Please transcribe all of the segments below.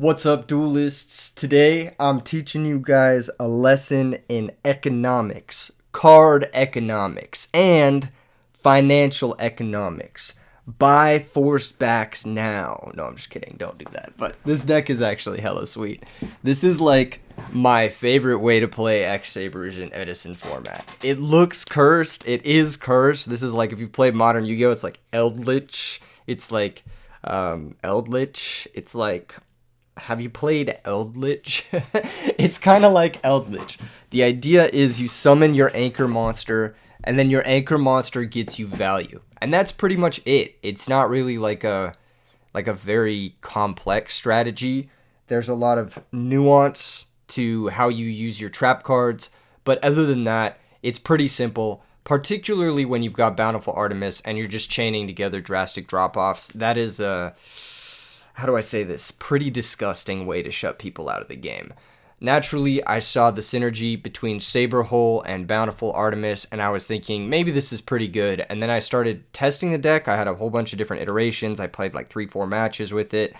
What's up, duelists? Today I'm teaching you guys a lesson in economics, card economics, and financial economics. Buy forced backs now. No, I'm just kidding. Don't do that. But this deck is actually hella sweet. This is like my favorite way to play X-Sabers in Edison format. It looks cursed. It is cursed. This is like if you played modern Yu-Gi-Oh, it's like Eldritch. It's like Eldritch. It's like, have you played Eldritch? It's kind of like Eldritch. The idea is you summon your anchor monster, and then your anchor monster gets you value. And that's pretty much it. It's not really like a very complex strategy. There's a lot of nuance to how you use your trap cards, but other than that, it's pretty simple, particularly when you've got Bountiful Artemis and you're just chaining together drastic drop-offs. That is a, how do I say this, pretty disgusting way to shut people out of the game. Naturally, I saw the synergy between Saber Hole and Bountiful Artemis, and I was thinking, maybe this is pretty good. And then I started testing the deck. I had a whole bunch of different iterations. I played like 3-4 matches with it.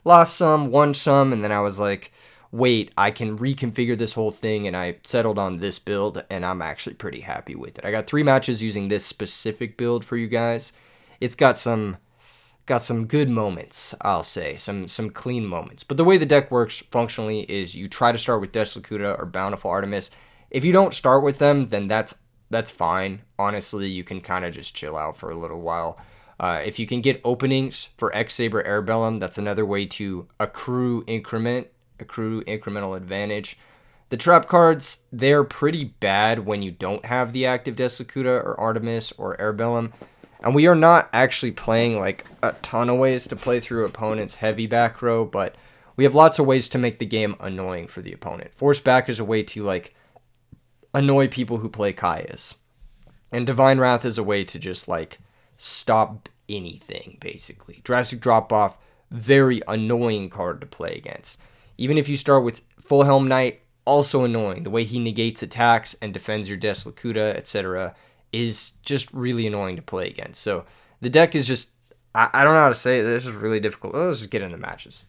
Lost some, won some, and then I was like, wait, I can reconfigure this whole thing, and I settled on this build, and I'm actually pretty happy with it. I got 3 matches using this specific build for you guys. It's got some good moments, I'll say, some clean moments. But the way the deck works functionally is you try to start with Deslocuta or Bountiful Artemis. If you don't start with them, then that's fine. Honestly, you can kind of just chill out for a little while. If you can get openings for X-Saber Airbellum, that's another way to accrue incremental advantage. The trap cards, they're pretty bad when you don't have the active Deslocuta or Artemis or Airbellum. And we are not actually playing like a ton of ways to play through opponent's heavy back row, but we have lots of ways to make the game annoying for the opponent. Force back is a way to like annoy people who play Kaias. And Divine Wrath is a way to just like stop anything, basically. Drastic Drop Off, very annoying card to play against. Even if you start with Full Helm Knight, also annoying. The way he negates attacks and defends your Deslocuta, etc., is just really annoying to play against. So the deck is just, I don't know how to say it. This is really difficult. Let's just get into matches.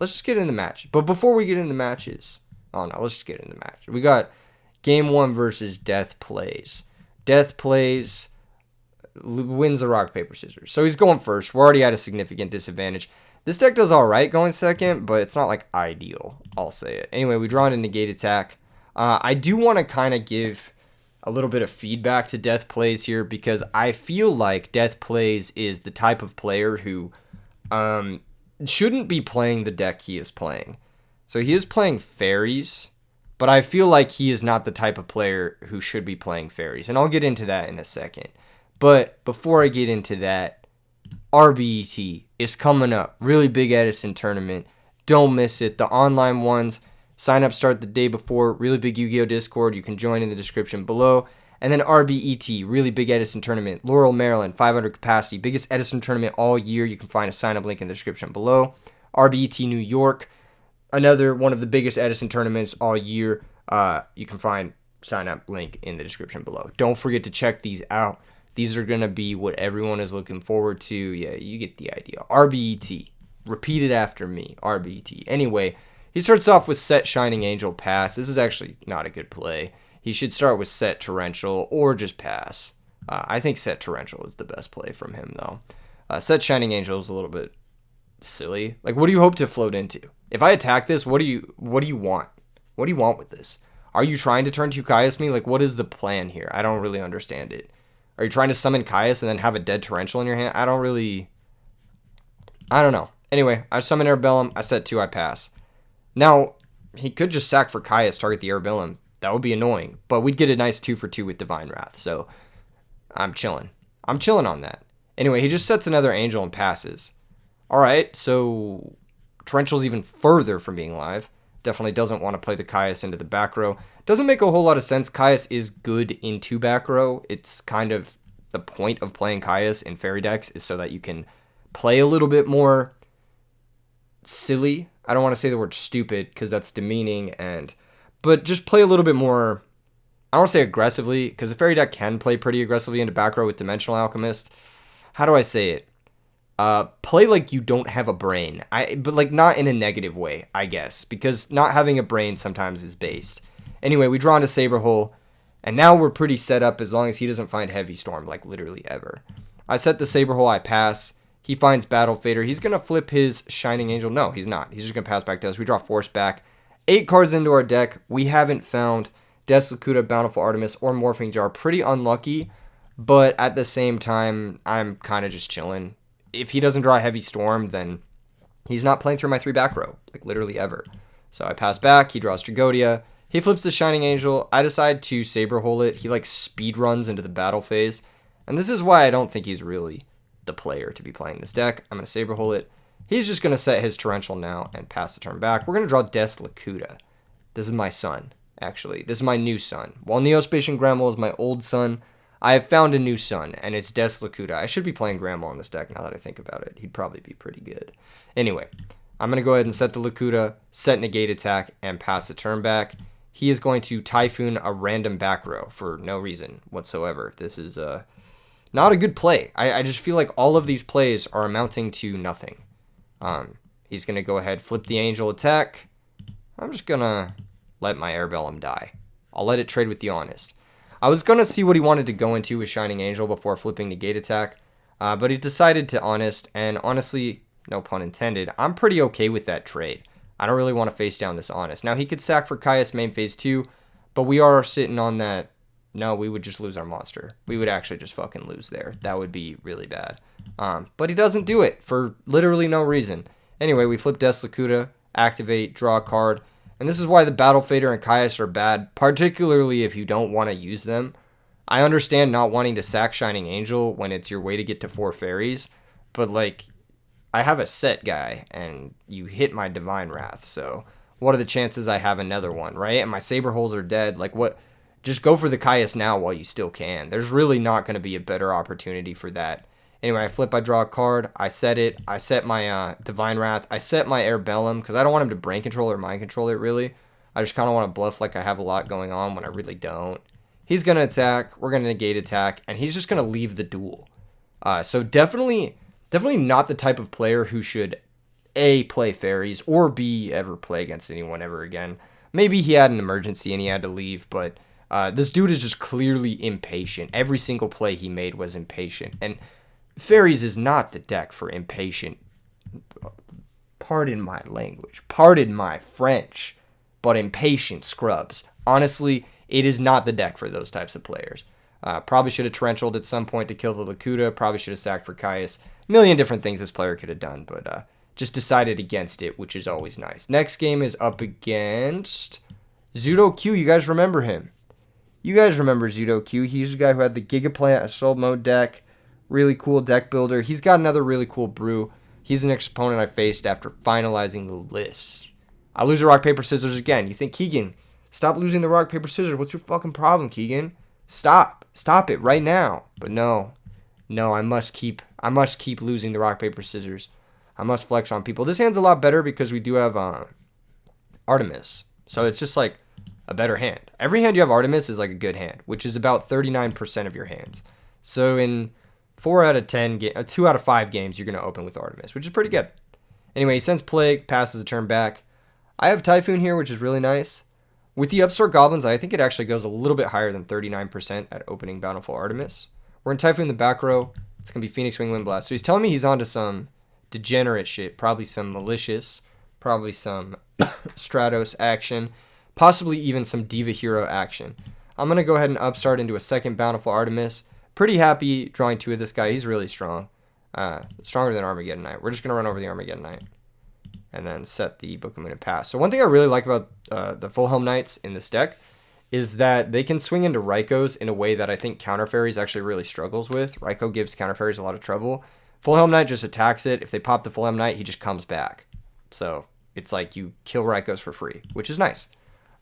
But before we get into matches, let's just get into the match. We got game 1 versus Death Plays. Death Plays wins the rock, paper, scissors. So he's going first. We're already at a significant disadvantage. This deck does all right going second, but it's not like ideal. I'll say it. Anyway, we draw into negate attack. I do want to kind of give a little bit of feedback to Death Plays here, because I feel like Death Plays is the type of player who shouldn't be playing the deck he is playing. So he is playing fairies, but I feel like he is not the type of player who should be playing fairies, and I'll get into that in a second. But before I get into that, RBET is coming up. Really big Edison tournament. Don't miss it. The online ones, sign up start the day before. Really big Yu-Gi-Oh Discord. You can join in the description below. And then RBET, really big Edison tournament. Laurel, Maryland, 500 capacity. Biggest Edison tournament all year. You can find a sign up link in the description below. RBET New York, another one of the biggest Edison tournaments all year. You can find sign up link in the description below. Don't forget to check these out. These are going to be what everyone is looking forward to. Yeah, you get the idea. RBET. Repeat it after me. RBET. Anyway, he starts off with Set Shining Angel, pass. This is actually not a good play. He should start with Set Torrential or just pass. I think Set Torrential is the best play from him, though. Set Shining Angel is a little bit silly. Like, what do you hope to float into? If I attack this, what do you want? What do you want with this? Are you trying to turn 2 Kaias me? Like, what is the plan here? I don't really understand it. Are you trying to summon Kaias and then have a dead Torrential in your hand? I don't know. Anyway, I summon Airbellum. I set 2, I pass. Now, he could just sack for Kaias, target the Airbellum. That would be annoying. But we'd get a nice 2-for-2 with Divine Wrath. So, I'm chilling. I'm chilling on that. Anyway, he just sets another Angel and passes. Alright, so Torrential's even further from being live. Definitely doesn't want to play the Kaias into the back row. Doesn't make a whole lot of sense. Kaias is good into back row. It's kind of the point of playing Kaias in fairy decks is so that you can play a little bit more silly. I don't want to say the word stupid because that's demeaning, but just play a little bit more, I don't want to say aggressively, because a fairy deck can play pretty aggressively into back row with Dimensional Alchemist. How do I say it? play like you don't have a brain. But like not in a negative way, I guess, because not having a brain sometimes is based. Anyway, we draw into Saber Hole, and now we're pretty set up as long as he doesn't find Heavy Storm, like literally ever. I set the Saber Hole, I pass. He finds Battle Fader. He's going to flip his Shining Angel. No, he's not. He's just going to pass back to us. We draw Force back. 8 cards into our deck. We haven't found Deslocuta, Bountiful Artemis, or Morphing Jar. Pretty unlucky, but at the same time, I'm kind of just chilling. If he doesn't draw a Heavy Storm, then he's not playing through my 3 back row, like literally ever. So I pass back. He draws Tragodia. He flips the Shining Angel. I decide to Saber Hole it. He like speed runs into the battle phase. And this is why I don't think he's really the player to be playing this deck. I'm going to Saber Hole it. He's just going to set his Torrential now and pass the turn back. We're going to draw Deslocuta. This is my son, actually. This is my new son. While Neospatian Grammel is my old son, I have found a new son, and it's Deslocuta. I should be playing Grammel on this deck now that I think about it. He'd probably be pretty good. Anyway, I'm going to go ahead and set the Lakuta, set Negate Attack, and pass the turn back. He is going to Typhoon a random back row for no reason whatsoever. This is not a good play. I just feel like all of these plays are amounting to nothing. He's going to go ahead, flip the Angel attack. I'm just going to let my Airbellum die. I'll let it trade with the Honest. I was going to see what he wanted to go into with Shining Angel before flipping Negate Attack, but he decided to Honest, and honestly, no pun intended, I'm pretty okay with that trade. I don't really want to face down this Honest. Now, he could sack for Caius main phase 2, but we are sitting on that. No, we would just lose our monster. We would actually just fucking lose there. That would be really bad. But he doesn't do it for literally no reason. Anyway, we flip Deslocuta, activate, draw a card. And this is why the Battle Fader and Caius are bad, particularly if you don't want to use them. I understand not wanting to sack Shining Angel when it's your way to get to 4 fairies, but like, I have a set guy, and you hit my Divine Wrath, so what are the chances I have another one, right? And my Saber Holes are dead. Like, what? Just go for the Caius now while you still can. There's really not going to be a better opportunity for that. Anyway, I flip, I draw a card, I set it, I set my Divine Wrath, I set my Airbellum, because I don't want him to Brain Control or Mind Control it, really. I just kind of want to bluff like I have a lot going on when I really don't. He's going to attack, we're going to Negate Attack, and he's just going to leave the duel. So definitely not the type of player who should, A, play fairies, or B, ever play against anyone ever again. Maybe he had an emergency and he had to leave, but this dude is just clearly impatient. Every single play he made was impatient, and fairies is not the deck for impatient. Pardon my language. Pardon my French. But impatient scrubs. Honestly, it is not the deck for those types of players. Probably should have Torrentialed at some point to kill the Lakuta. Probably should have sacked for Caius. A million different things this player could have done, but just decided against it, which is always nice. Next game is up against Zudo Q. You guys remember him. You guys remember Zudo Q. He's the guy who had the Gigaplant Assault Mode deck. Really cool deck builder. He's got another really cool brew. He's the next opponent I faced after finalizing the list. I lose the rock, paper, scissors again. You think, Keegan, stop losing the rock, paper, scissors. What's your fucking problem, Keegan? Stop. Stop it right now. But no, I must keep losing the rock, paper, scissors. I must flex on people. This hand's a lot better because we do have Artemis. So it's just like a better hand. Every hand you have Artemis is like a good hand, which is about 39% of your hands. So in 2 out of 5 games, you're going to open with Artemis, which is pretty good. Anyway, he sends Plague, passes a turn back. I have Typhoon here, which is really nice. With the Upstart Goblins, I think it actually goes a little bit higher than 39% at opening Bountiful Artemis. We're in Typhoon in the back row. It's going to be Phoenix Wing Wind Blast. So he's telling me he's onto some degenerate shit, probably some Malicious, probably some Stratos action, possibly even some Diva Hero action. I'm going to go ahead and Upstart into a second Bountiful Artemis. Pretty happy drawing 2 of this guy. He's really strong. Stronger than Armageddon Knight. We're just going to run over the Armageddon Knight and then set the Book of Moon and pass. So one thing I really like about the Full Helm Knights in this deck is that they can swing into Rykos in a way that I think Counter Fairies actually really struggles with. Ryko gives Counter Fairies a lot of trouble. Full Helm Knight just attacks it. If they pop the Full Helm Knight, he just comes back. So it's like you kill Rykos for free, which is nice.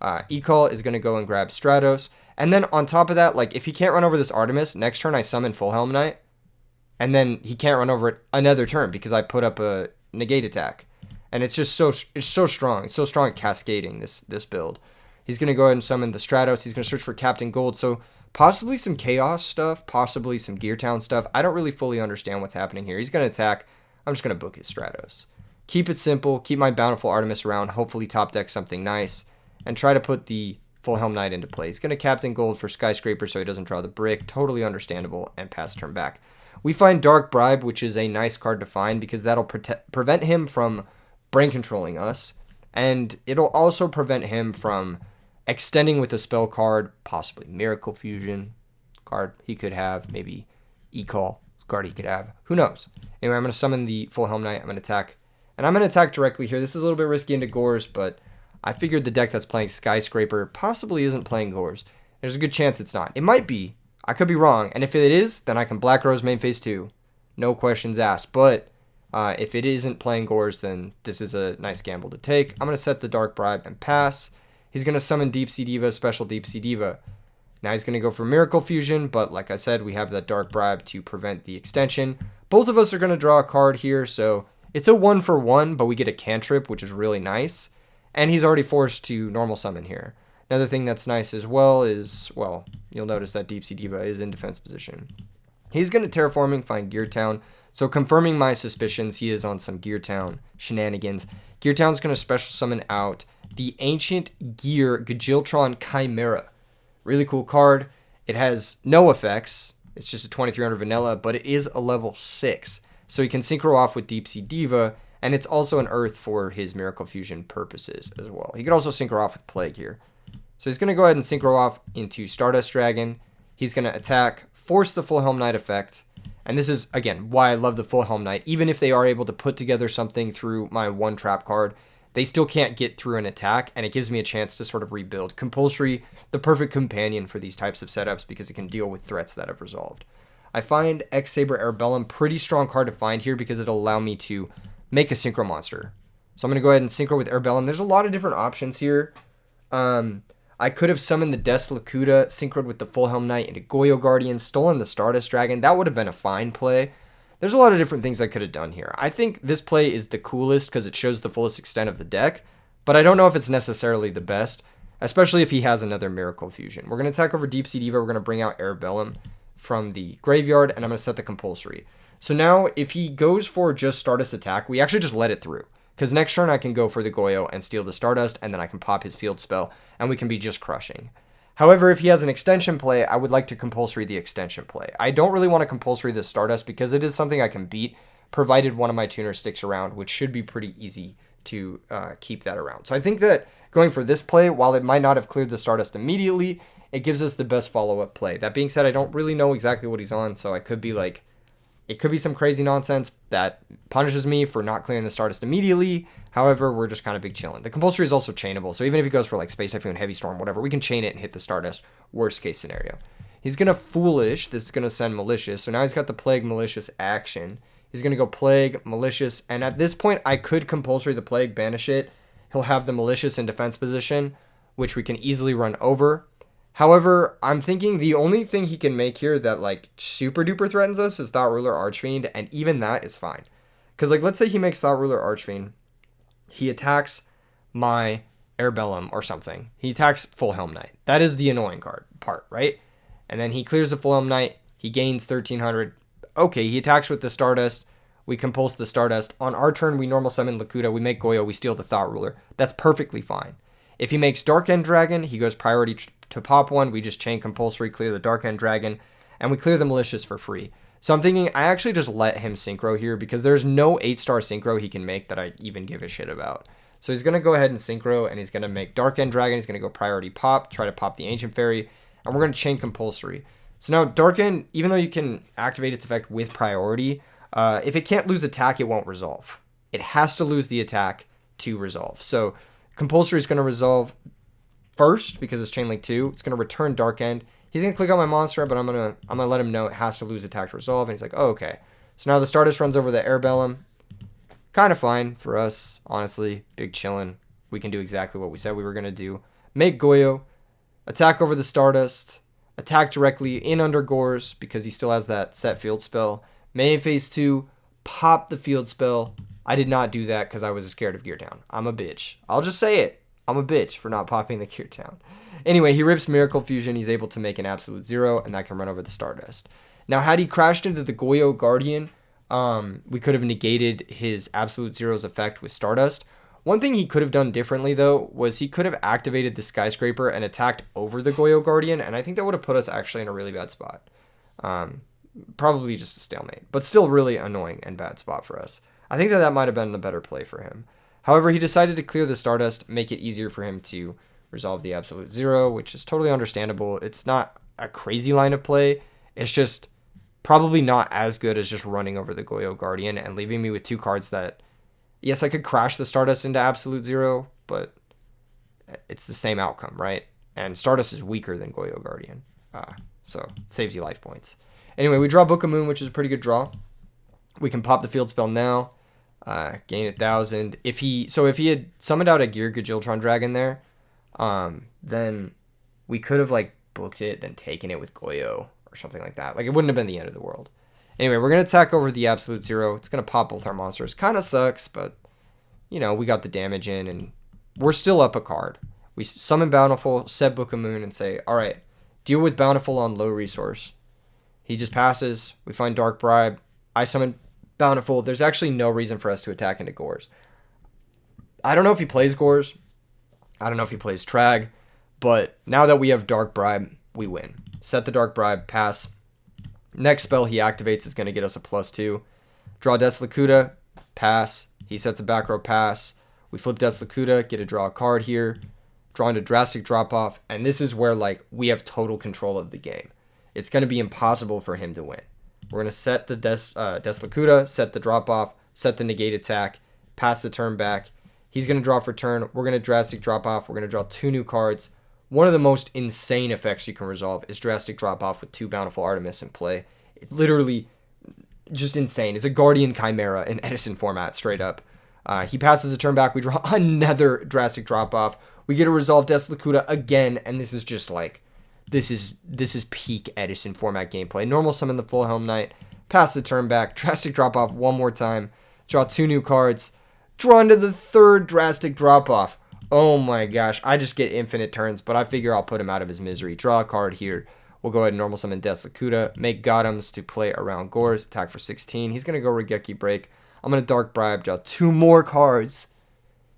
Ecall is going to go and grab Stratos. And then on top of that, like if he can't run over this Artemis, next turn I summon Full Helm Knight. And then he can't run over it another turn because I put up a Negate Attack. And it's just so strong. It's so strong at cascading this build. He's going to go ahead and summon the Stratos. He's going to search for Captain Gold. So possibly some Chaos stuff, possibly some Gear Town stuff. I don't really fully understand what's happening here. He's going to attack. I'm just going to book his Stratos. Keep it simple. Keep my Bountiful Artemis around. Hopefully top deck something nice. And try to put the Full Helm Knight into play. He's going to Captain Gold for Skyscraper so he doesn't draw the brick. Totally understandable. And pass turn back. We find Dark Bribe, which is a nice card to find because that'll prevent him from brain controlling us. And it'll also prevent him from extending with a spell card, possibly Miracle Fusion card he could have, maybe E-Call card he could have. Who knows? Anyway, I'm going to summon the Full Helm Knight. I'm going to attack. And I'm going to attack directly here. This is a little bit risky into Gores, but I figured the deck that's playing Skyscraper possibly isn't playing Gores. There's a good chance it's not. It might be. I could be wrong. And if it is, then I can Black Rose main phase 2. No questions asked. But if it isn't playing Gores, then this is a nice gamble to take. I'm going to set the Dark Bribe and pass. He's going to summon Deep Sea Diva, special Deep Sea Diva. Now he's going to go for Miracle Fusion, but like I said, we have that Dark Bribe to prevent the extension. Both of us are going to draw a card here, so it's a 1-for-1, but we get a cantrip, which is really nice. And he's already forced to normal summon here. Another thing that's nice as well is, well, you'll notice that Deep Sea Diva is in defense position. He's going to Terraforming, find Gear Town. So confirming my suspicions, he is on some Gear Town shenanigans. Gear Town's going to special summon out the Ancient Gear Gajiltron Chimera. Really cool card. It has no effects. It's just a 2300 vanilla, but it is a level 6. So he can synchro off with Deep Sea Diva, and it's also an Earth for his Miracle Fusion purposes as well. He could also synchro off with Plague here. So he's going to go ahead and synchro off into Stardust Dragon. He's going to attack, force the Full Helm Knight effect. And this is, again, why I love the Full Helm Knight. Even if they are able to put together something through my one trap card, they still can't get through an attack, and it gives me a chance to sort of rebuild. Compulsory, the perfect companion for these types of setups because it can deal with threats that have resolved. I find X-Saber Arbellum pretty strong card to find here because it'll allow me to make a Synchro monster. So I'm going to go ahead and Synchro with Arbellum. There's a lot of different options here. I could have summoned the Des Lacuta, synchroed with the Full Helm Knight into Yugioh Guardian, stolen the Stardust Dragon. That would have been a fine play. There's a lot of different things I could have done here. I think this play is the coolest because it shows the fullest extent of the deck, but I don't know if it's necessarily the best, especially if he has another Miracle Fusion. We're going to attack over Deep Sea Diva. We're going to bring out Arbellum from the graveyard, and I'm going to set the compulsory. So now, if he goes for just Stardust attack, we actually just let it through. Because next turn I can go for the Yugioh and steal the Stardust, and then I can pop his field spell, and we can be just crushing. However, if he has an extension play, I would like to compulsory the extension play. I don't really want to compulsory the Stardust because it is something I can beat, provided one of my tuners sticks around, which should be pretty easy to keep that around. So I think that going for this play, while it might not have cleared the Stardust immediately, it gives us the best follow-up play. That being said, I don't really know exactly what he's on, so I could be like, it could be some crazy nonsense that punishes me for not clearing the Stardust immediately. However, we're just kind of big chilling. The compulsory is also chainable, so even if he goes for like Space Typhoon, Heavy Storm, whatever, we can chain it and hit the Stardust. Worst case scenario. He's going to Foolish. This is going to send Malicious. So now he's got the Plague Malicious action. He's going to go Plague, Malicious, and at this point, I could compulsory the Plague, banish it. He'll have the Malicious in defense position, which we can easily run over. However, I'm thinking the only thing he can make here that like super duper threatens us is Thought Ruler Archfiend, and even that is fine. Because like let's say he makes Thought Ruler Archfiend, he attacks my Arbellum or something. He attacks Full Helm Knight. That is the annoying part, right? And then he clears the Full Helm Knight, he gains 1300. Okay, he attacks with the Stardust. We compulse the Stardust. On our turn, we normal summon Lacuta, we make Yugioh, we steal the Thought Ruler. That's perfectly fine. If he makes Dark End Dragon, he goes priority to pop one. We just chain compulsory, clear the Dark End Dragon, and we clear the Malicious for free. So I'm thinking I actually just let him synchro here because there's no 8-star synchro he can make that I even give a shit about. So he's going to go ahead and synchro, and he's going to make Dark End Dragon. He's going to go priority pop, try to pop the Ancient Fairy, and we're going to chain compulsory. So now Dark End, even though you can activate its effect with priority, if it can't lose attack, it won't resolve. It has to lose the attack to resolve. So compulsory is going to resolve first because it's chain link 2. It's going to return Dark End. He's going to click on my monster, but I'm going to let him know it has to lose attack to resolve. And he's like, oh, okay. So now the Stardust runs over the Arbellum. Kind of fine for us, honestly. Big chillin'. We can do exactly what we said we were going to do. Make Yugioh. Attack over the Stardust. Attack directly in under Gores because he still has that set field spell. Main phase 2. Pop the field spell. I did not do that because I was scared of Gear Down. I'm a bitch. I'll just say it. I'm a bitch for not popping the Gear Down. Anyway, he rips Miracle Fusion. He's able to make an absolute 0, and that can run over the Stardust. Now, had he crashed into the Yugioh Guardian, We could have negated his Absolute Zero's effect with Stardust. One thing he could have done differently, though, was he could have activated the Skyscraper and attacked over the Goyo Guardian, and I think that would have put us actually in a really bad spot. Probably just a stalemate, but still really annoying and bad spot for us. I think that might have been the better play for him. However, he decided to clear the Stardust, make it easier for him to resolve the Absolute Zero, which is totally understandable. It's not a crazy line of play. It's just probably not as good as just running over the Goyo Guardian and leaving me with 2 cards that, yes, I could crash the Stardust into Absolute Zero, but it's the same outcome, right? And Stardust is weaker than Goyo Guardian, so it saves you life points. Anyway, we draw Book of Moon, which is a pretty good draw. We can pop the field spell now, gain 1,000. If he had summoned out a Gear Gajiltron Dragon there, then we could have like booked it, then taken it with Goyo or something like that. Like, it wouldn't have been the end of the world. Anyway, we're going to attack over the Absolute Zero. It's going to pop both our monsters. Kind of sucks, but, you know, we got the damage in, and we're still up a card. We summon Bountiful, set Book of Moon, and say, all right, deal with Bountiful on low resource. He just passes. We find Dark Bribe. I summon Bountiful. There's actually no reason for us to attack into Gores. I don't know if he plays Gores. I don't know if he plays Trag. But now that we have Dark Bribe, we win. Set the Dark Bribe, pass. Next spell he activates is going to get us a +2. Draw Deslakuta, pass. He sets a back row, pass. We flip Deslakuta, get a draw card here. Draw into Drastic Drop-Off. And this is where, like, we have total control of the game. It's going to be impossible for him to win. We're going to set the Deslakuta, set the Drop-Off, set the Negate Attack, pass the turn back. He's going to draw for turn. We're going to Drastic Drop-Off. We're going to draw 2 new cards. One of the most insane effects you can resolve is Drastic Drop-Off with 2 Bountiful Artemis in play. It literally, just insane. It's a Guardian Chimera in Edison format, straight up. He passes a turn back. We draw another Drastic Drop-Off. We get a resolve Deslakuta again, and this is just like, this is peak Edison format gameplay. Normal summon the Full Helm Knight, pass the turn back, Drastic Drop-Off one more time, draw 2 new cards, draw into the 3rd Drastic Drop-Off. Oh my gosh, I just get infinite turns, but I figure I'll put him out of his misery. Draw a card here. We'll go ahead and normal summon Deslakuta, make Gotems to play around Gores, attack for 16. He's going to go Regeki Break. I'm going to Dark Bribe, draw 2 more cards,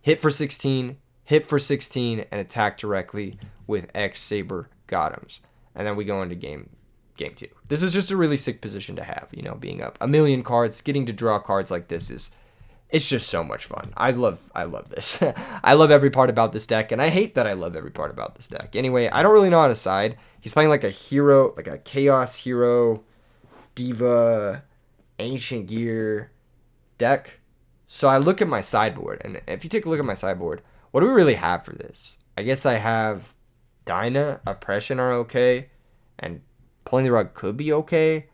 hit for 16, hit for 16, and attack directly with X-Saber Gotems. And then we go into game 2. This is just a really sick position to have, you know, being up a million cards, getting to draw cards like this it's just so much fun. I love this. I love every part about this deck, and I hate that I love every part about this deck. Anyway, I don't really know how to side. He's playing like a hero, like a Chaos Hero, Diva, Ancient Gear deck. So I look at my sideboard, and if you take a look at my sideboard, what do we really have for this? I guess I have Dyna, Oppression are okay, and Pulling the Rug could be okay.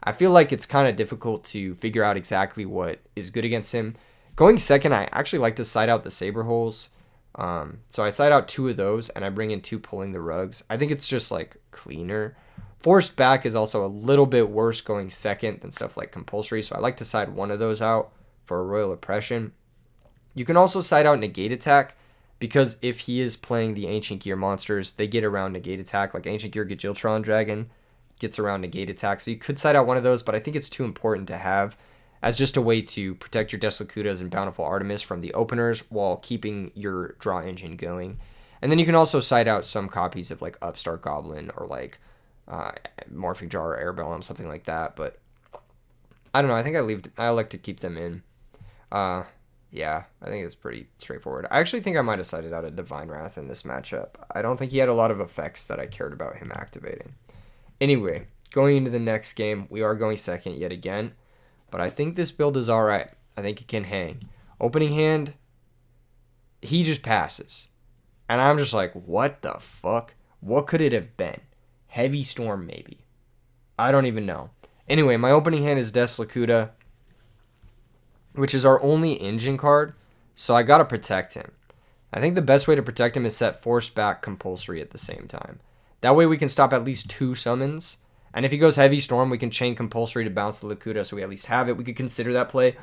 I feel like it's kind of difficult to figure out exactly what is good against him. Going second, I actually like to side out the Saber Holes. So I side out 2 of those, and I bring in 2 Pulling the Rugs. I think it's just, like, cleaner. Forced Back is also a little bit worse going second than stuff like Compulsory, so I like to side 1 of those out for a Royal Oppression. You can also side out Negate Attack, because if he is playing the Ancient Gear monsters, they get around Negate Attack, like Ancient Gear Gajiltron Dragon gets around Negate Attack. So you could side out 1 of those, but I think it's too important to have as just a way to protect your Deslakutas and Bountiful Artemis from the openers while keeping your draw engine going. And then you can also side out some copies of like Upstart Goblin or like Morphing Jar or Airbellum, something like that. But I don't know. I think I like to keep them in. Yeah, I think it's pretty straightforward. I actually think I might have sided out a Divine Wrath in this matchup. I don't think he had a lot of effects that I cared about him activating. Anyway, going into the next game, we are going second yet again. But I think this build is alright. I think it can hang. Opening hand, he just passes. And I'm just like, what the fuck? What could it have been? Heavy Storm, maybe. I don't even know. Anyway, my opening hand is Deslakuta, which is our only engine card. So I gotta protect him. I think the best way to protect him is set Force Back Compulsory at the same time. That way we can stop at least 2 summons. And if he goes Heavy Storm, we can chain Compulsory to bounce the Lakuta so we at least have it. We could consider that play.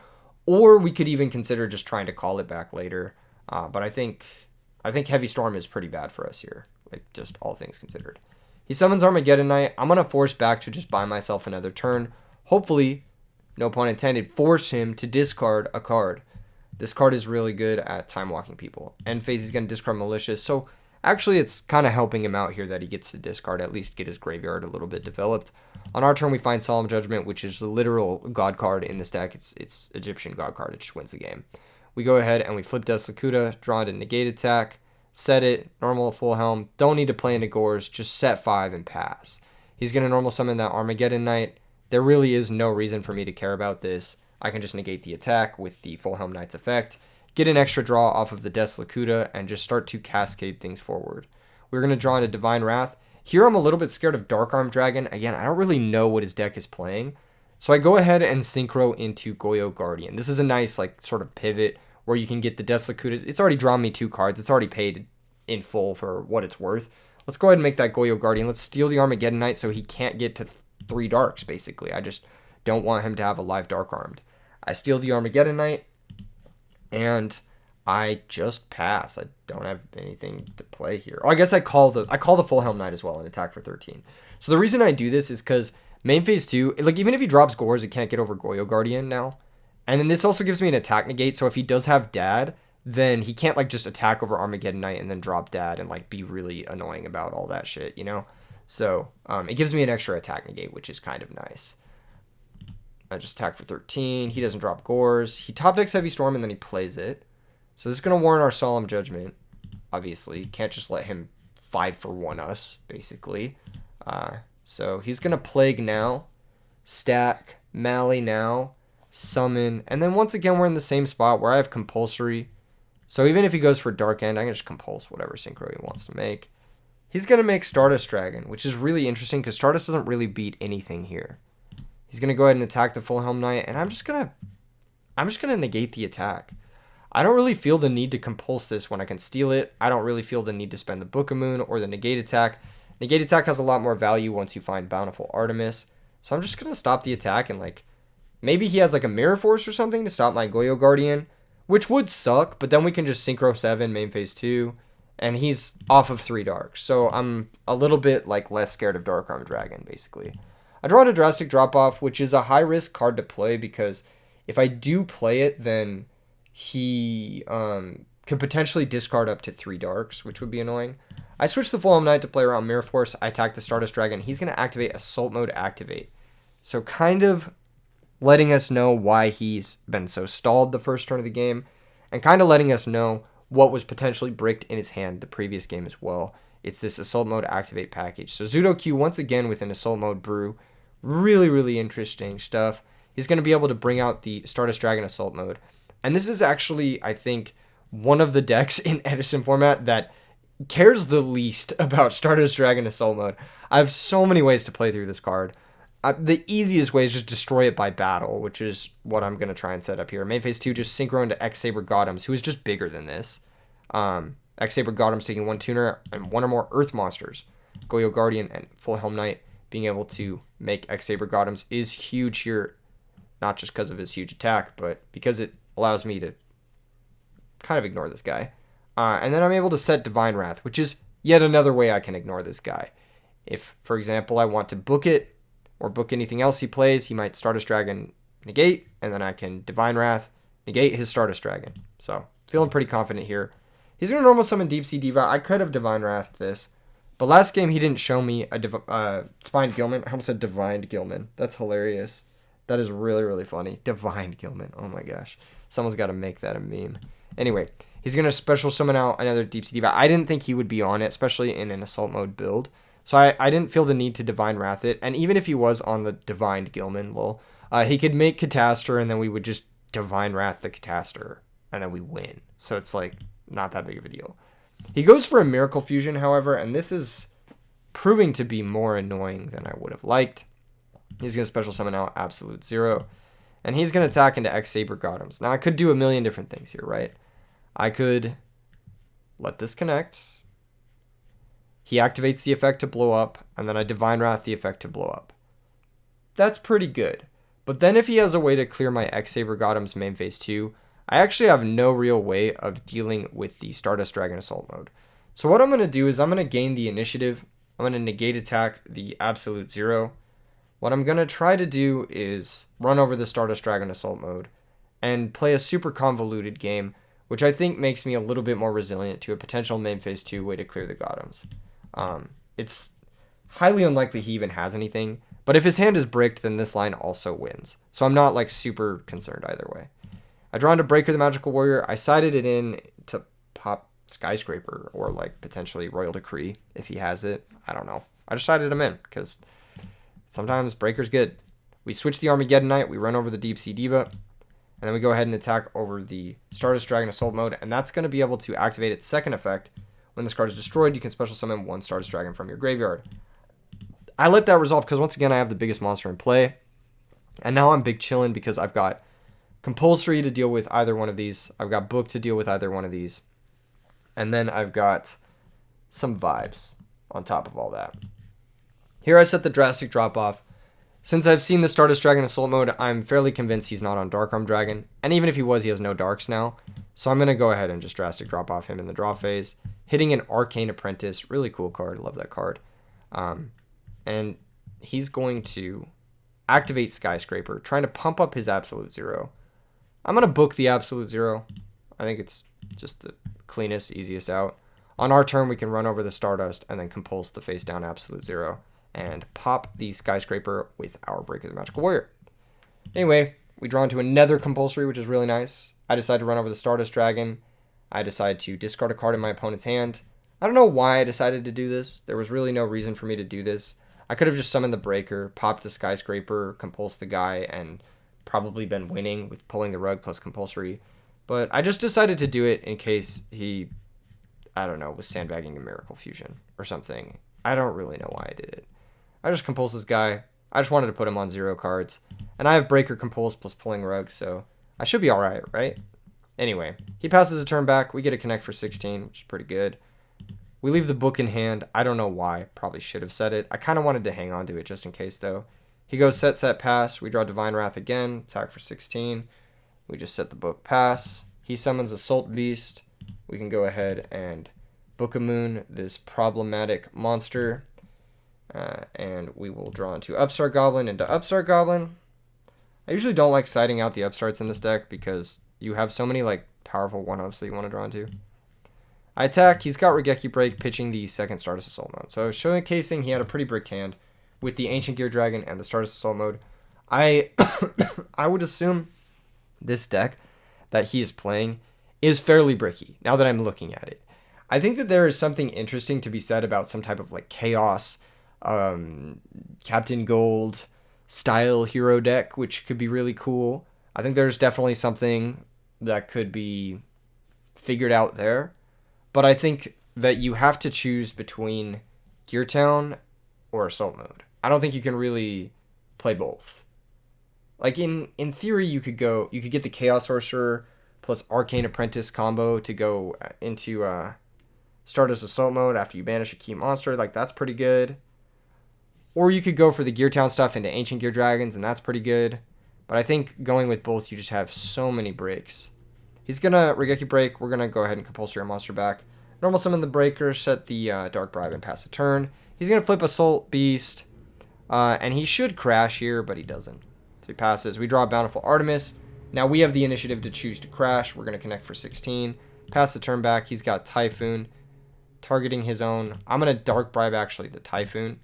Or we could even consider just trying to call it back later. But I think Heavy Storm is pretty bad for us here. Like, just all things considered. He summons Armageddon Knight. I'm going to force back to just buy myself another turn. Hopefully, no pun intended, force him to discard a card. This card is really good at time walking people. End phase, he's going to discard Malicious. So actually, it's kind of helping him out here that he gets to discard, at least get his graveyard a little bit developed. On our turn, we find Solemn Judgment, which is the literal god card in this deck. It's Egyptian god card. It just wins the game. We go ahead and we flip Deslakuta, draw it a negate attack, set it, normal full helm. Don't need to play into Gores, just set 5 and pass. He's going to normal summon that Armageddon Knight. There really is no reason for me to care about this. I can just negate the attack with the Full Helm Knight's effect, get an extra draw off of the Deslakuta, and just start to cascade things forward. We're going to draw into Divine Wrath. Here I'm a little bit scared of Dark Arm Dragon. Again, I don't really know what his deck is playing. So I go ahead and synchro into Yugioh Guardian. This is a nice like sort of pivot where you can get the Deslakuta. It's already drawn me 2 cards. It's already paid in full for what it's worth. Let's go ahead and make that Yugioh Guardian. Let's steal the Armageddon Knight so he can't get to 3 darks, basically. I just don't want him to have a live Dark Armed. I steal the Armageddon Knight, and I just pass. I don't have anything to play here. Oh, I guess I call the Full Helm Knight as well and attack for 13. So the reason I do this is because main phase 2, like even if he drops Gores, it can't get over Yugioh Guardian now. And then this also gives me an attack negate, so if he does have Dad, then he can't like just attack over Armageddon Knight and then drop Dad and like be really annoying about all that shit, you know? So it gives me an extra attack negate, which is kind of nice. I just attack for 13. He doesn't drop Gores. He top decks Heavy Storm and then he plays it. So this is going to warrant our Solemn Judgment, obviously. Can't just let him 5-for-1 us, basically. So he's going to Plague now, stack, Mally now, summon, and then once again we're in the same spot where I have Compulsory. So even if he goes for Dark End, I can just compulse whatever synchro he wants to make. He's going to make Stardust Dragon, which is really interesting because Stardust doesn't really beat anything here. He's going to go ahead and attack the Full Helm Knight, and I'm just going to negate the attack. I don't really feel the need to compulse this when I can steal it. I don't really feel the need to spend the Book of Moon or the negate attack. Negate attack has a lot more value once you find Bountiful Artemis. So I'm just going to stop the attack and like maybe he has like a Mirror Force or something to stop my Yugioh Guardian, which would suck, but then we can just Synchro 7 main phase 2 and he's off of 3 darks. So I'm a little bit like less scared of Dark Arm Dragon basically. I draw a Drastic Drop Off, which is a high risk card to play because if I do play it, then he could potentially discard up to 3 darks, which would be annoying. I switch the Full Helm Knight to play around Mirror Force. I attack the Stardust Dragon. He's going to activate Assault Mode Activate. So kind of letting us know why he's been so stalled the first turn of the game and kind of letting us know what was potentially bricked in his hand the previous game as well. It's this Assault Mode Activate package. So Zudo Q once again with an Assault Mode Brew. Really, really interesting stuff. He's going to be able to bring out the Stardust Dragon Assault Mode. And this is actually, I think, one of the decks in Edison format that cares the least about Stardust Dragon Assault Mode. I have so many ways to play through this card. The easiest way is just destroy it by battle, which is what I'm going to try and set up here. Main phase 2, just synchro into X-Saber Gothams, who is just bigger than this. X-Saber Gothams taking 1 tuner and 1 or more Earth monsters. Yugioh Guardian and Full Helm Knight being able to make X-Saber Gothams is huge here. Not just because of his huge attack, but because it allows me to kind of ignore this guy. And then I'm able to set Divine Wrath, which is yet another way I can ignore this guy. If, for example, I want to book it, or book anything else he plays, he might Stardust Dragon negate, and then I can Divine Wrath, negate his Stardust Dragon. So, feeling pretty confident here. He's going to normal summon Deep Sea Diva. I could have Divine Wrathed this, but last game he didn't show me a Spined Gilman. I almost said Divined Gilman. That's hilarious. That is really, really funny. Divined Gilman. Oh my gosh. Someone's got to make that a meme. Anyway, he's going to special summon out another Deep Sea Diva. I didn't think he would be on it, especially in an Assault Mode build. So I didn't feel the need to Divine Wrath it. And even if he was on the Divined Gilman, he could make Catastor, and then we would just Divine Wrath the Catastor, and then we win. So it's like not that big of a deal. He goes for a Miracle Fusion, however, and this is proving to be more annoying than I would have liked. He's going to special summon out Absolute Zero, and he's going to attack into X-Saber Gothams. Now, I could do a million different things here, right? I could let this connect. He activates the effect to blow up, and then I Divine Wrath the effect to blow up. That's pretty good. But then if he has a way to clear my X-Saber Gothams main phase 2, I actually have no real way of dealing with the Stardust Dragon Assault Mode. So what I'm going to do is I'm going to gain the initiative. I'm going to negate attack the Absolute Zero. what I'm going to try to do is run over the Stardust Dragon Assault mode and play a super convoluted game, which I think makes me a little bit more resilient to a potential main phase 2 way to clear the Gothams. It's highly unlikely he even has anything, but if his hand is bricked, then this line also wins. So I'm not like super concerned either way. I draw into Breaker the Magical Warrior. I sided it in to pop Skyscraper or like potentially Royal Decree if he has it. I don't know. I just sided him in because sometimes Breaker's good. We switch the Armageddon Knight. We run over the Deep Sea Diva. And then we go ahead and attack over the Stardust Dragon Assault mode. And that's going to be able to activate its second effect. When this card is destroyed, you can special summon one Stardust Dragon from your graveyard. I let that resolve because once again, I have the biggest monster in play. And now I'm big chillin' because I've got Compulsory to deal with either one of these. I've got Book to deal with either one of these. And then I've got some vibes on top of all that. Here I set the drastic drop off. Since I've seen the Stardust Dragon Assault mode, I'm fairly convinced he's not on Dark Arm Dragon. And even if he was, he has no Darks now. So I'm going to go ahead and just drastic drop off him in the draw phase. Hitting an Arcane Apprentice. Really cool card. Love that card. And he's going to activate Skyscraper, trying to pump up his Absolute Zero. I'm going to book the Absolute Zero. I think it's just the cleanest, easiest out. On our turn, we can run over the Stardust and then compulse the face down Absolute Zero and pop the Skyscraper with our Breaker the Magical Warrior. Anyway, we draw into another Compulsory, which is really nice. I decide to run over the Stardust Dragon. I decide to discard a card in my opponent's hand. I don't know why I decided to do this. There was really no reason for me to do this. I could have just summoned the Breaker, popped the Skyscraper, compulsed the guy, and probably been winning with pulling the rug plus Compulsory. But I just decided to do it in case he, I don't know, was sandbagging a Miracle Fusion or something. I don't really know why I did it. I just compulse this guy. I just wanted to put him on 0 cards. And I have Breaker, Compulse plus pulling rug, so I should be alright, right? Anyway, he passes a turn back. We get a connect for 16, which is pretty good. We leave the Book in hand. I don't know why. Probably should have said it. I kind of wanted to hang on to it just in case, though. He goes set, pass. We draw Divine Wrath again. Attack for 16. We just set the Book pass. He summons Assault Beast. We can go ahead and Book a Moon, this problematic monster. And we will draw into Upstart Goblin into Upstart Goblin. I usually don't like siding out the Upstarts in this deck because you have so many like powerful 1-ups that you want to draw into. I attack. He's got Regeki Break, pitching the second Stardust Assault mode. So showcasing he had a pretty bricked hand with the Ancient Gear Dragon and the Stardust Assault mode. I would assume this deck that he is playing is fairly bricky now that I'm looking at it. I think that there is something interesting to be said about some type of like Chaos, Captain Gold style hero deck, which could be really cool. I think there's definitely something that could be figured out there. But I think that you have to choose between Gear Town or Assault Mode. I don't think you can really play both. Like in theory, you could get the Chaos Sorcerer plus Arcane Apprentice combo to go into Stardust Assault Mode after you banish a key monster. Like that's pretty good. Or you could go for the Gear Town stuff into Ancient Gear Dragons, and that's pretty good. But I think going with both, you just have so many breaks. He's going to Regeki Break. We're going to go ahead and Compulsory our monster back. Normal summon the Breaker, set the Dark Bribe, and pass the turn. He's going to flip Assault Beast, and he should crash here, but he doesn't. So he passes. We draw Bountiful Artemis. Now we have the initiative to choose to crash. We're going to connect for 16. Pass the turn back. He's got Typhoon, targeting his own. I'm going to Dark Bribe, actually, the Typhoon.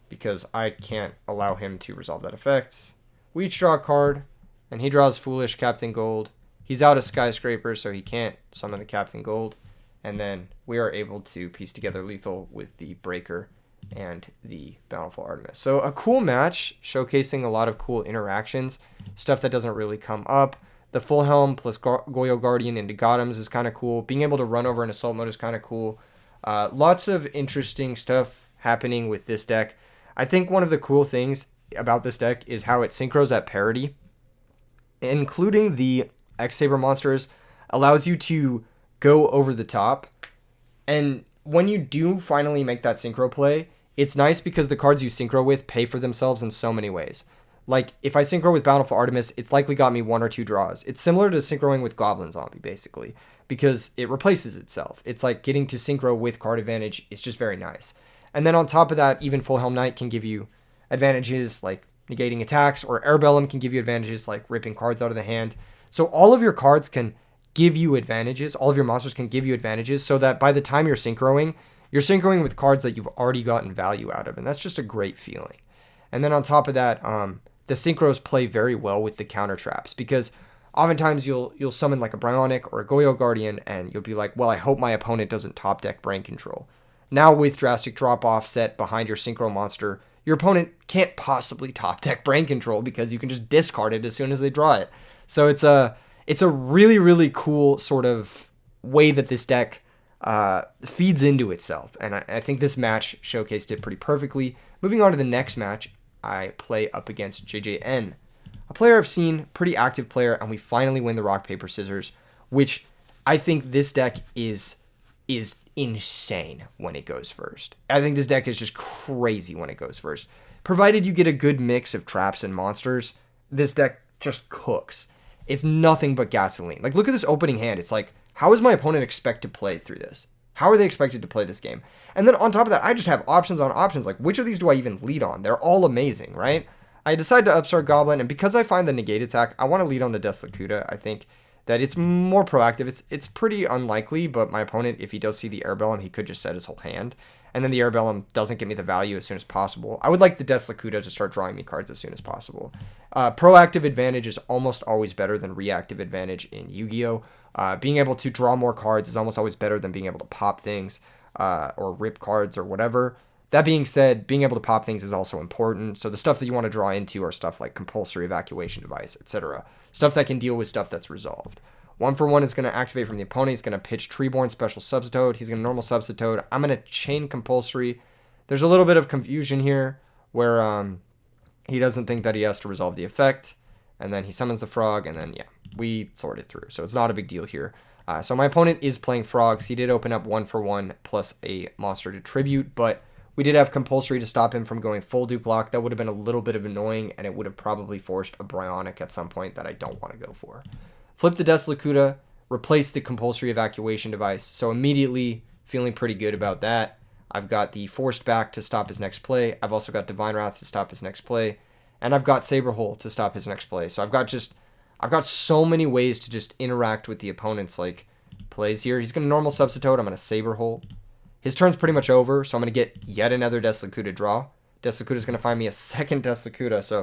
Because I can't allow him to resolve that effect. We each draw a card, and he draws Foolish Captain Gold. He's out of Skyscraper, so he can't summon the Captain Gold. And then we are able to piece together Lethal with the Breaker and the Bountiful Artemis. So a cool match, showcasing a lot of cool interactions, stuff that doesn't really come up. The Full Helm plus Goyo Guardian into Gothams is kind of cool. Being able to run over an Assault Mode is kind of cool. Lots of interesting stuff happening with this deck. I think one of the cool things about this deck is how it synchros at parity. Including the X-Saber monsters allows you to go over the top. And when you do finally make that synchro play, it's nice because the cards you synchro with pay for themselves in so many ways. Like, if I synchro with Bountiful Artemis, it's likely got me 1 or 2 draws. It's similar to synchroing with Goblin Zombie, basically, because it replaces itself. It's like getting to synchro with card advantage. It's just very nice. And then on top of that, even Full Helm Knight can give you advantages like negating attacks, or Airbellum can give you advantages like ripping cards out of the hand. So all of your cards can give you advantages. All of your monsters can give you advantages so that by the time you're synchroing with cards that you've already gotten value out of. And that's just a great feeling. And then on top of that, the synchros play very well with the counter traps, because oftentimes you'll summon like a Bryonic or a Goyo Guardian and you'll be like, well, I hope my opponent doesn't top deck Brain Control. Now with Drastic Drop Off set behind your synchro monster, your opponent can't possibly top deck Brain Control because you can just discard it as soon as they draw it. So it's a really, really cool sort of way that this deck feeds into itself. And I think this match showcased it pretty perfectly. Moving on to the next match, I play up against JJN, a player I've seen, pretty active player, and we finally win the rock, paper, scissors, which I think this deck is insane when it goes first. I think this deck is just crazy when it goes first. Provided you get a good mix of traps and monsters, this deck just cooks. It's nothing but gasoline. Like, look at this opening hand. It's like, how is my opponent expect to play through this? How are they expected to play this game? And then on top of that, I just have options on options. Like, which of these do I even lead on? They're all amazing, right? I decided to upstart Goblin, and because I find the negate attack, I want to lead on the Deslakuta. I think that it's more proactive. It's pretty unlikely, but my opponent, if he does see the Airbellum, he could just set his whole hand. And then the Airbellum doesn't get me the value as soon as possible. I would like the Deslakuta to start drawing me cards as soon as possible. Proactive advantage is almost always better than reactive advantage in Yu-Gi-Oh! Being able to draw more cards is almost always better than being able to pop things or rip cards or whatever. That being said, being able to pop things is also important. So the stuff that you want to draw into are stuff like compulsory evacuation device, etc. Stuff that can deal with stuff that's resolved. 1-for-1 is going to activate from the opponent. He's going to pitch Treeborn, special Substitute. He's going to normal Substitute. I'm going to chain compulsory. There's a little bit of confusion here where he doesn't think that he has to resolve the effect. And then he summons the frog, and then, yeah, we sort it through. So it's not a big deal here. So my opponent is playing frogs. He did open up 1-for-1 plus a monster to tribute, but we did have compulsory to stop him from going full dupe lock. That would have been a little bit of annoying, and it would have probably forced a Bryonic at some point that I don't want to go for. Flip the Deslakuta, replace the compulsory evacuation device. So immediately feeling pretty good about that. I've got the forced back to stop his next play. I've also got Divine Wrath to stop his next play. And I've got Saber Hole to stop his next play. So I've got so many ways to just interact with the opponent's like plays here. He's going to normal Substitute. I'm going to Saber Hole. His turn's pretty much over, so I'm going to get yet another Deslakuta draw. Deslakuta's going to find me a second Deslakuta, so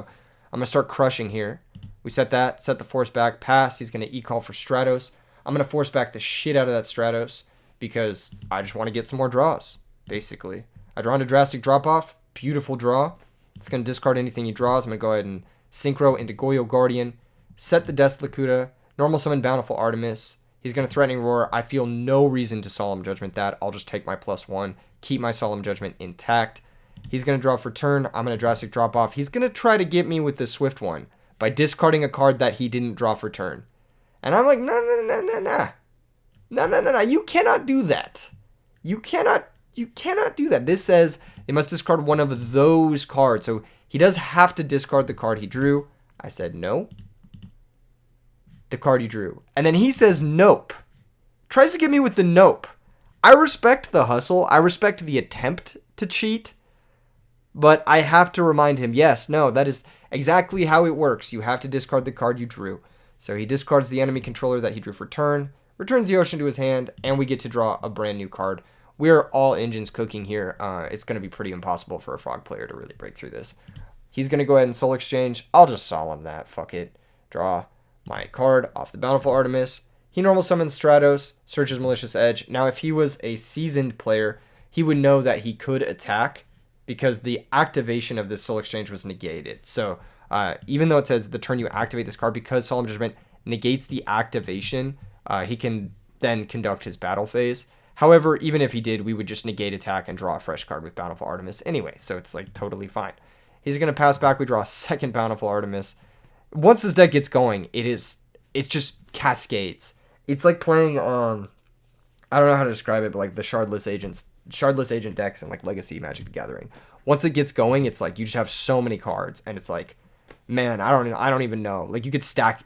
I'm going to start crushing here. We set that, set the force back, pass. He's going to e-call for Stratos. I'm going to force back the shit out of that Stratos because I just want to get some more draws, basically. I draw into Drastic Drop-Off. Beautiful draw. It's going to discard anything he draws. I'm going to go ahead and Synchro into Goyo Guardian. Set the Deslakuta. Normal summon Bountiful Artemis. He's going to Threatening Roar. I feel no reason to Solemn Judgment that. I'll just take my +1, keep my Solemn Judgment intact. He's going to draw for turn. I'm going to Drastic Drop Off. He's going to try to get me with the Swift one by discarding a card that he didn't draw for turn. And I'm like, no. You cannot do that. You cannot do that. This says they must discard one of those cards. So he does have to discard the card he drew. I said no. The card you drew. And then he says nope. Tries to get me with the nope. I respect the hustle. I respect the attempt to cheat. But I have to remind him, yes, no, that is exactly how it works. You have to discard the card you drew. So he discards the enemy controller that he drew for turn, returns the ocean to his hand, and we get to draw a brand new card. We're all engines cooking here. It's going to be pretty impossible for a frog player to really break through this. He's going to go ahead and Soul Exchange. I'll just Solemn that. Fuck it. Draw my card off the Bountiful Artemis. He normal summons Stratos, searches Malicious Edge. Now, if he was a seasoned player, he would know that he could attack because the activation of this Soul Exchange was negated. So even though it says the turn you activate this card, because Solemn Judgment negates the activation, he can then conduct his battle phase. However, even if he did, we would just negate attack and draw a fresh card with Bountiful Artemis anyway. So it's like totally fine. He's going to pass back. We draw a second Bountiful Artemis. Once this deck gets going, it's just cascades. It's like playing I don't know how to describe it, but like the Shardless Agent decks and like Legacy Magic the Gathering. Once it gets going, it's like you just have so many cards, and it's like, man, I don't even know. Like you could stack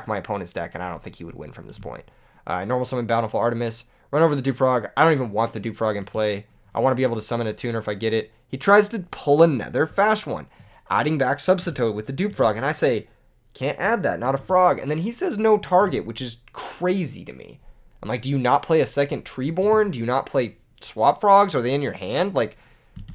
my opponent's deck, and I don't think he would win from this point. Normal summon Bountiful Artemis, run over the Dupe Frog. I don't even want the Dupe Frog in play. I want to be able to summon a tuner if I get it. He tries to pull another fast one, adding back Substitute with the dupe frog. And I say, can't add that, not a frog. And then he says no target, which is crazy to me. I'm like, do you not play a second Treeborn? Do you not play swap frogs? Are they in your hand? Like,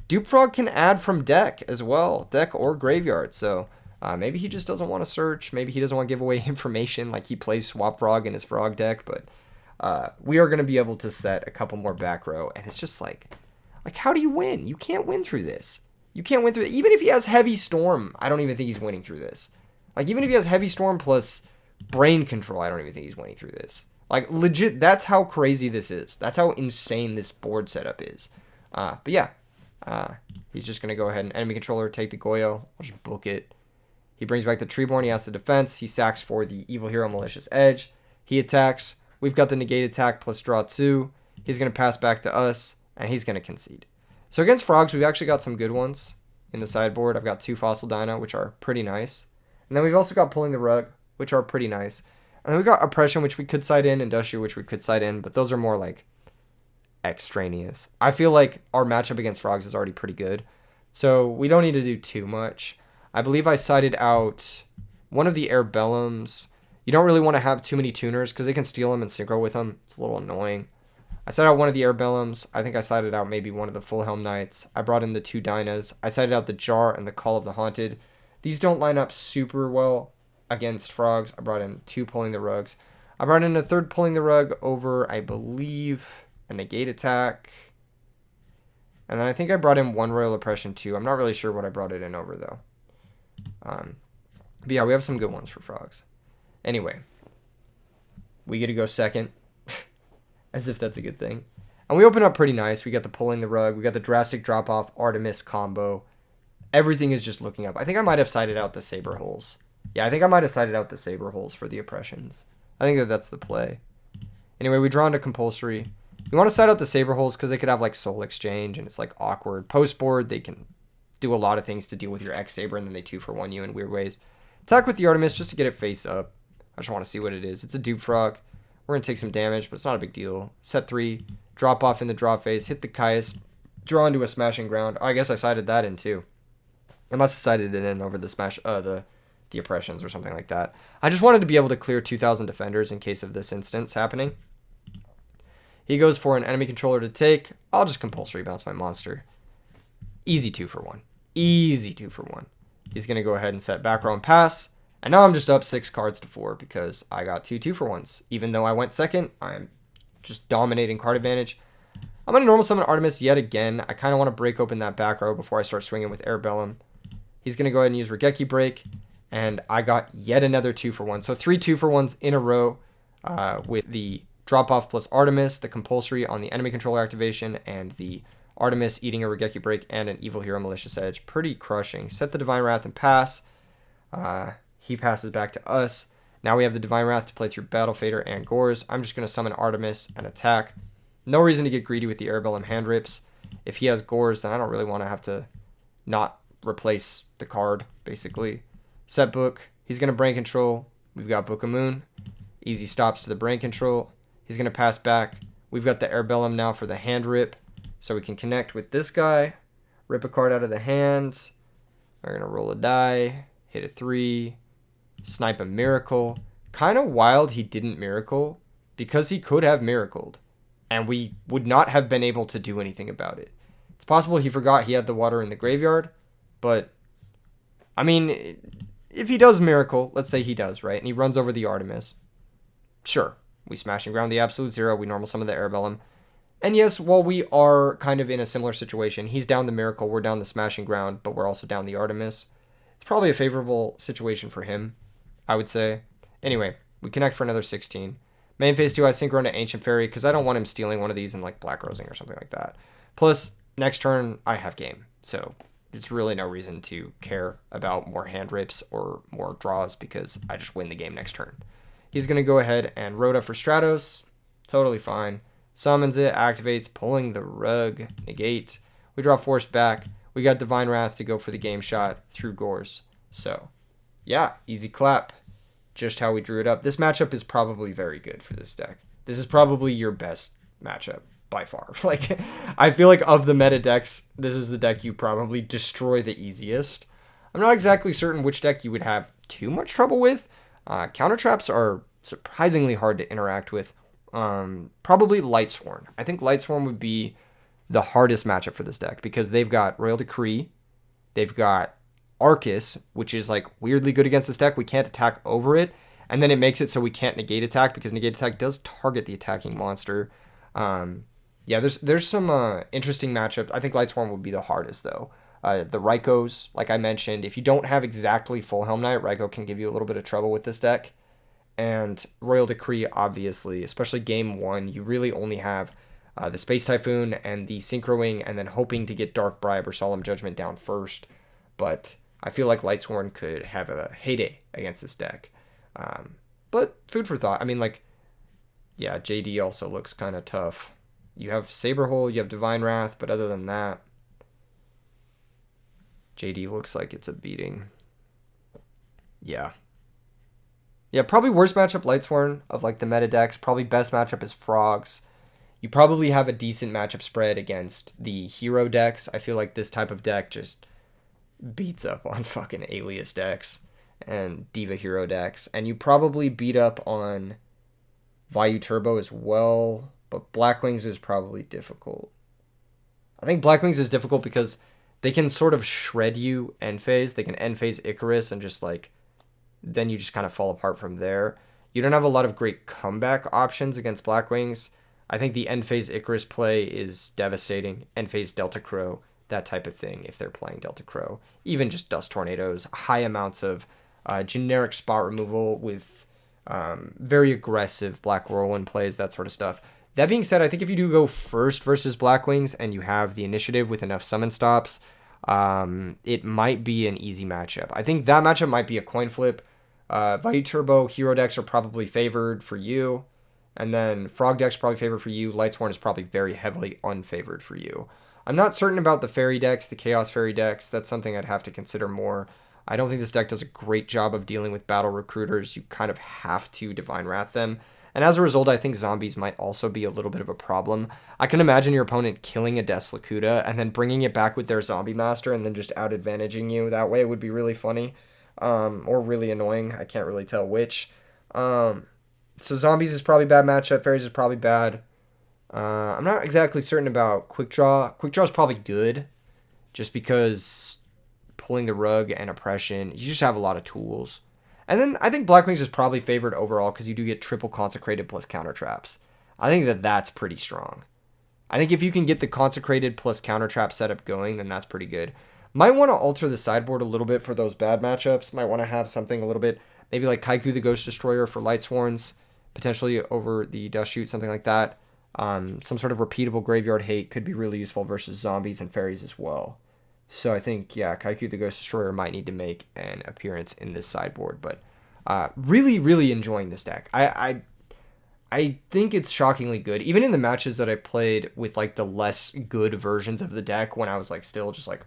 dupe frog can add from deck as well, deck or graveyard. So maybe he just doesn't want to search. Maybe he doesn't want to give away information like he plays swap frog in his frog deck. But we are going to be able to set a couple more back row. And it's just like, how do you win? You can't win through this. You can't win through it. Even if he has Heavy Storm, I don't even think he's winning through this. Like, even if he has Heavy Storm plus Brain Control, I don't even think he's winning through this. Like, legit, that's how crazy this is. That's how insane this board setup is. But yeah, he's just going to go ahead and enemy controller, take the Goyo. I'll just book it. He brings back the Treeborn. He has the defense. He sacks for the Evil Hero Malicious Edge. He attacks. We've got the negate attack plus draw 2. He's going to pass back to us, and he's going to concede. So against frogs, we've actually got some good ones in the sideboard. I've got 2 Fossil Dino, which are pretty nice. And then we've also got Pulling the Rug, which are pretty nice. And then we got Oppression, which we could side in, Industrial, which we could side in, but those are more like extraneous. I feel like our matchup against frogs is already pretty good, so we don't need to do too much. I believe I sided out one of the Airbellums. You don't really want to have too many tuners because they can steal them and synchro with them. It's a little annoying. I sided out one of the Airbellums. I think I sided out maybe one of the Full Helm Knights. I brought in the 2 Dynas. I sided out the Jar and the Call of the Haunted. These don't line up super well against frogs. I brought in 2 Pulling the Rugs. I brought in a 3rd Pulling the Rug over, I believe, a negate attack. And then I think I brought in 1 Royal Oppression too. I'm not really sure what I brought it in over though. But yeah, we have some good ones for frogs. Anyway, we get to go second. As if that's a good thing. And we open up pretty nice. We got the Pulling the Rug. We got the Drastic Drop Off Artemis combo. Everything is just looking up. I think I might have sided out the Saber Holes. Yeah, I think I might have sided out the Saber Holes for the Oppressions. I think that's the play. Anyway, we draw into Compulsory. You want to side out the Saber Holes because they could have like Soul Exchange and it's like awkward. Post board, they can do a lot of things to deal with your X-Saber and then they 2-for-1 you in weird ways. Attack with the Artemis just to get it face up. I just want to see what it is. It's a Dupe Frog. We're going to take some damage, but it's not a big deal. Set 3, drop off in the draw phase, hit the Caius, draw into a Smashing Ground. Oh, I guess I sided that in too. I must have sided it in over the the Oppressions or something like that. I just wanted to be able to clear 2,000 defenders in case of this instance happening. He goes for an enemy controller to take. I'll just Compulsory Bounce my monster. Easy 2-for-1. Easy 2-for-1. He's going to go ahead and set back row and pass. And now I'm just up 6 cards to 4 because I got 2 2-for-1s. Even though I went second, I'm just dominating card advantage. I'm going to normal summon Artemis yet again. I kind of want to break open that back row before I start swinging with Airbellum. He's going to go ahead and use Regeki Break. And I got yet another 2-for-1. So 3 2-for-1s in a row with the drop off plus Artemis, the Compulsory on the enemy controller activation, and the Artemis eating a Regeki Break and an Evil Hero Malicious Edge. Pretty crushing. Set the Divine Wrath and pass. He passes back to us. Now we have the Divine Wrath to play through Battle Fader and Gores. I'm just going to summon Artemis and attack. No reason to get greedy with the Airbellum hand rips. If he has Gores, then I don't really want to have to not replace the card, basically. Set book. He's going to Brain Control. We've got Book of Moon. Easy stops to the Brain Control. He's going to pass back. We've got the Airbellum now for the hand rip. So we can connect with this guy. Rip a card out of the hands. We're going to roll a die. Hit a 3. Snipe a Miracle. Kind of wild he didn't Miracle because he could have Miracled. And we would not have been able to do anything about it. It's possible he forgot he had the water in the graveyard. But, I mean, if he does Miracle, let's say he does, right? And he runs over the Artemis. Sure. We smash and ground the Absolute Zero. We normal summon the Airbellum. And yes, while we are kind of in a similar situation, he's down the Miracle, we're down the Smash and Ground, but we're also down the Artemis. It's probably a favorable situation for him, I would say. Anyway, we connect for another 16. Main phase 2, I synchro into Ancient Fairy because I don't want him stealing one of these and like Black Rosing or something like that. Plus, next turn, I have game. So, there's really no reason to care about more hand rips or more draws because I just win the game next turn. He's going to go ahead and Rhoda for Stratos. Totally fine. Summons it, activates, Pulling the Rug, negate. We draw Force back. We got Divine Wrath to go for the game shot through Gores. So, yeah, easy clap. Just how we drew it up. This matchup is probably very good for this deck. This is probably your best matchup by far. Like, I feel like of the meta decks, this is the deck you probably destroy the easiest. I'm not exactly certain which deck you would have too much trouble with. Counter traps are surprisingly hard to interact with. Probably Lightsworn. I think Lightsworn would be the hardest matchup for this deck because they've got Royal Decree, they've got Arcus, which is like weirdly good against this deck. We can't attack over it, and then it makes it so we can't negate attack because negate attack does target the attacking monster. Yeah, there's some interesting matchups. I think Lightsworn would be the hardest though. The Raikos, like I mentioned, if you don't have exactly full Helm Knight, Raiko can give you a little bit of trouble with this deck. And Royal Decree, obviously, especially game 1, you really only have the Space Typhoon and the Synchro Wing, and then hoping to get Dark Bribe or Solemn Judgment down first. But I feel like Lightsworn could have a heyday against this deck. But food for thought. I mean, like, yeah, JD also looks kind of tough. You have Saberhole, you have Divine Wrath, but other than that, JD looks like it's a beating. Yeah. Yeah, probably worst matchup, Lightsworn, of like the meta decks. Probably best matchup is Frogs. You probably have a decent matchup spread against the hero decks. I feel like this type of deck just beats up on fucking Alias decks and Diva hero decks. And you probably beat up on Vayu Turbo as well, but Blackwings is probably difficult. I think Blackwings is difficult because they can sort of shred you end phase. They can end phase Icarus and just like, then you just kind of fall apart from there. You don't have a lot of great comeback options against Blackwings. I think the end phase Icarus play is devastating. End phase Delta Crow, that type of thing if they're playing Delta Crow. Even just Dust Tornadoes, high amounts of generic spot removal with very aggressive Black Whirlwind plays, that sort of stuff. That being said, I think if you do go first versus Blackwings and you have the initiative with enough summon stops, it might be an easy matchup. I think that matchup might be a coin flip. Vayu Turbo hero decks are probably favored for you, and then Frog decks probably favored for you. Lightsworn is probably very heavily unfavored for you. I'm not certain about the Fairy decks, the Chaos Fairy decks. That's something I'd have to consider more. I don't think this deck does a great job of dealing with battle recruiters. You kind of have to Divine Wrath them. And as a result, I think zombies might also be a little bit of a problem. I can imagine your opponent killing a Death Lakuta and then bringing it back with their zombie master and then just out-advantaging you. That way it would be really funny. Or really annoying. I can't really tell which. So zombies is probably bad matchup. Fairies is probably bad. I'm not exactly certain about Quick Draw. Quick Draw is probably good. Just because pulling the rug and oppression, you just have a lot of tools. And then I think Blackwings is probably favored overall because you do get triple consecrated plus counter traps. I think that's pretty strong. I think if you can get the consecrated plus counter trap setup going, then that's pretty good. Might want to alter the sideboard a little bit for those bad matchups. Might want to have something a little bit, maybe like Kaiku the Ghost Destroyer for Lightsworns, potentially over the Dust Shoot, something like that. Some sort of repeatable Graveyard Hate could be really useful versus zombies and fairies as well. So I think, yeah, Kaiku the Ghost Destroyer might need to make an appearance in this sideboard. But really, really enjoying this deck. I think it's shockingly good. Even in the matches that I played with like the less good versions of the deck when I was like still just like...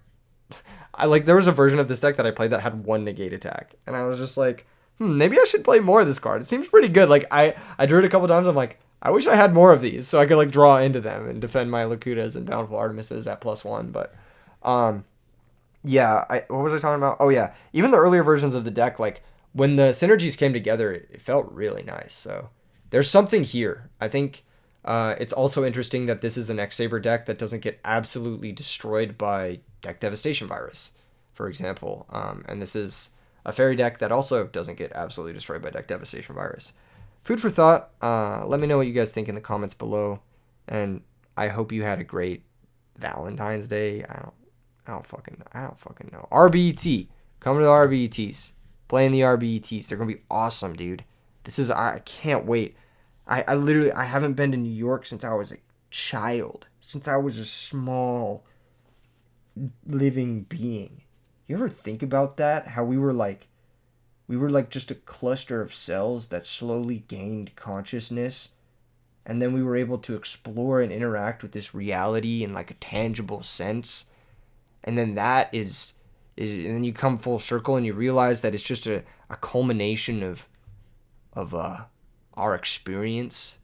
there was a version of this deck that I played that had one negate attack. And I was just like, maybe I should play more of this card. It seems pretty good. Like I drew it a couple times. I'm like, I wish I had more of these so I could like draw into them and defend my Lakutas and Bountiful Artemises at +1. But yeah, what was I talking about? Oh yeah, even the earlier versions of the deck, like when the synergies came together, it felt really nice. So there's something here. I think it's also interesting that this is an X-Saber deck that doesn't get absolutely destroyed by Deck Devastation Virus, for example. And this is a fairy deck that also doesn't get absolutely destroyed by Deck Devastation Virus. Food for thought. Let me know what you guys think in the comments below. And I hope you had a great Valentine's Day. I don't fucking know. RBET. Come to the RBETs. Play in the RBETs. They're gonna be awesome, dude. I can't wait. I haven't been to New York since I was a child. Since I was a small living being. You ever think about that? How we were like just a cluster of cells that slowly gained consciousness, and then we were able to explore and interact with this reality in like a tangible sense. And then and then you come full circle and you realize that it's just a culmination of our experience